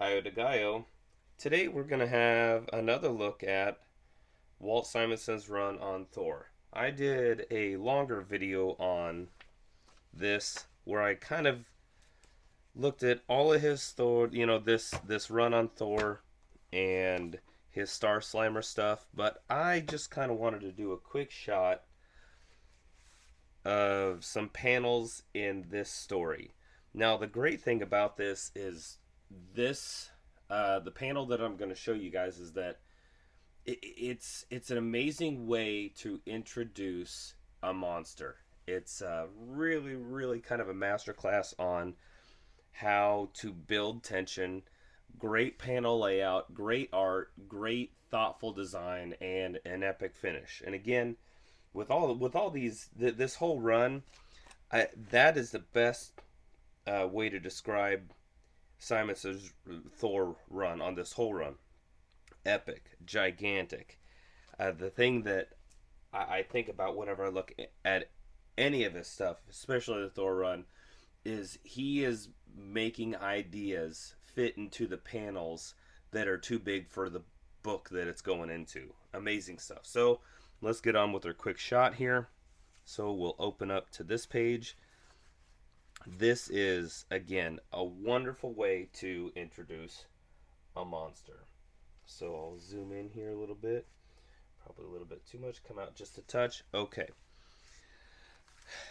Io de Gallo. Today we're going to have another look at Walt Simonson's run on Thor. I did a longer video on this where I kind of looked at all of his Thor, this run on Thor and his Star Slammer stuff, but I just kind of wanted to do a quick shot of some panels in this story. Now, the great thing about this is this the panel that I'm going to show you guys is that it's an amazing way to introduce a monster. It's really kind of a masterclass on how to build tension. Great panel layout, great art, great thoughtful design, and an epic finish. And again, with all these this whole run, that is the best way to describe Simons's Thor run on this whole run. Epic, gigantic. The thing that I think about whenever I look at any of his stuff, especially the Thor run, is he is making ideas fit into the panels that are too big for the book that it's going into. Amazing stuff. So let's get on with our quick shot here. So we'll open up to this page. This is, again, a wonderful way to introduce a monster. So I'll zoom in here a little bit. Probably a little bit too much. Come out just a touch. Okay.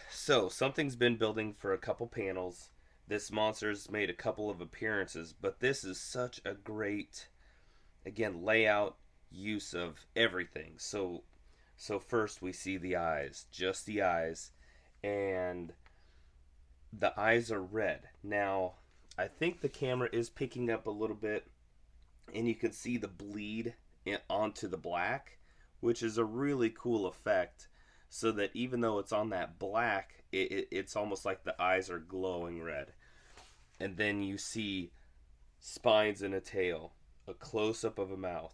So something's been building for a couple panels. This monster's made a couple of appearances, but this is such a great, again, layout use of everything. So first we see the eyes, just the eyes, and the eyes are red. Now, I think the camera is picking up a little bit, and you can see the bleed onto the black, which is a really cool effect, so that even though it's on that black, it's almost like the eyes are glowing red. And then you see spines and a tail, a close-up of a mouth,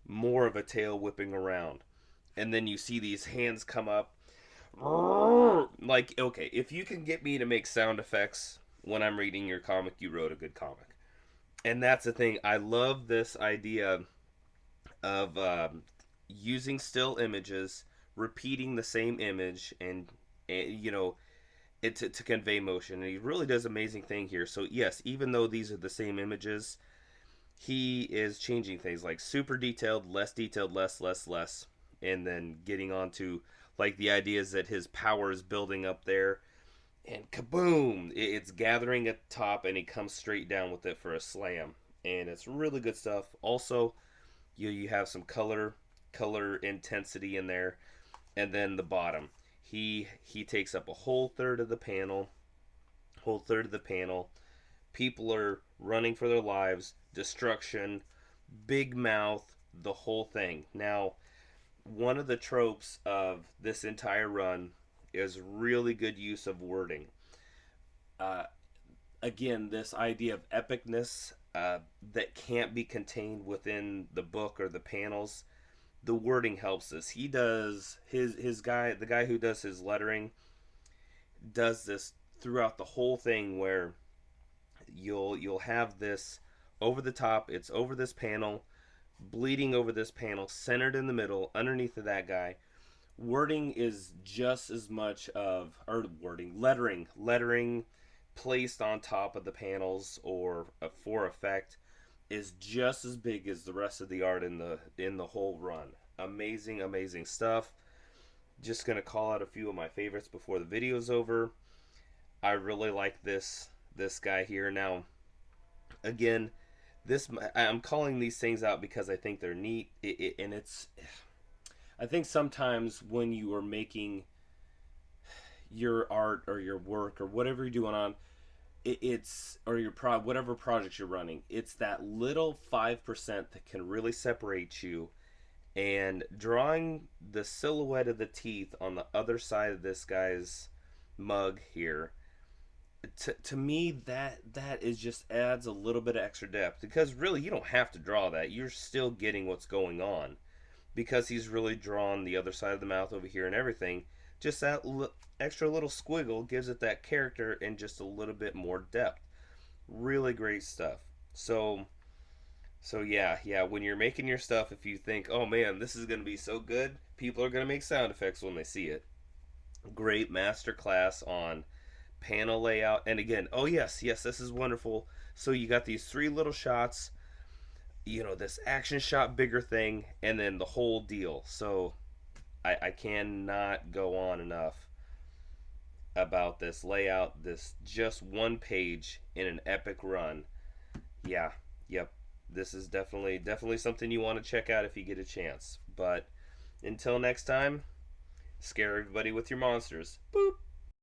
more of a tail whipping around, and then you see these hands come up. Like, okay, if you can get me to make sound effects when I'm reading your comic, you wrote a good comic. And that's the thing. I love this idea of using still images, repeating the same image, and it to convey motion. And he really does an amazing thing here. So yes, even though these are the same images, he is changing things like super detailed, less, and then getting on to like the ideas that his power is building up there, and kaboom, it's gathering at the top, and he comes straight down with it for a slam, and it's really good stuff. Also, you have some color intensity in there, and then the bottom, he takes up a whole third of the panel. People are running for their lives, destruction, big mouth, the whole thing. Now, one of the tropes of this entire run is really good use of wording. Again, this idea of epicness that can't be contained within the book or the panels. The wording helps us. He does the guy who does his lettering does this throughout the whole thing, where you'll have this over the top. It's over this panel, bleeding over this panel, centered in the middle, underneath of that guy. Wording is just as much of, or lettering placed on top of the panels or for effect is just as big as the rest of the art in the whole run. Amazing stuff. Just gonna call out a few of my favorites before the video's over. I really like this guy here. Now, again, I'm calling these things out because I think they're neat, and I think sometimes when you are making your art or your work or whatever you're doing on or your whatever projects you're running, it's that little 5% that can really separate you. And drawing the silhouette of the teeth on the other side of this guy's mug here, to me, that is just adds a little bit of extra depth, because really you don't have to draw that. You're still getting what's going on, because he's really drawn the other side of the mouth over here and everything. Just that extra little squiggle gives it that character and just a little bit more depth. Really great stuff. So yeah, when you're making your stuff, if you think, oh man, this is going to be so good, people are going to make sound effects when they see it. Great master class on panel layout. And again, oh yes, this is wonderful. So you got these three little shots, this action shot bigger thing, and then the whole deal. So I cannot go on enough about this layout, this just one page in an epic run. Yeah, yep. This is definitely something you want to check out if you get a chance. But until next time, scare everybody with your monsters. Boop.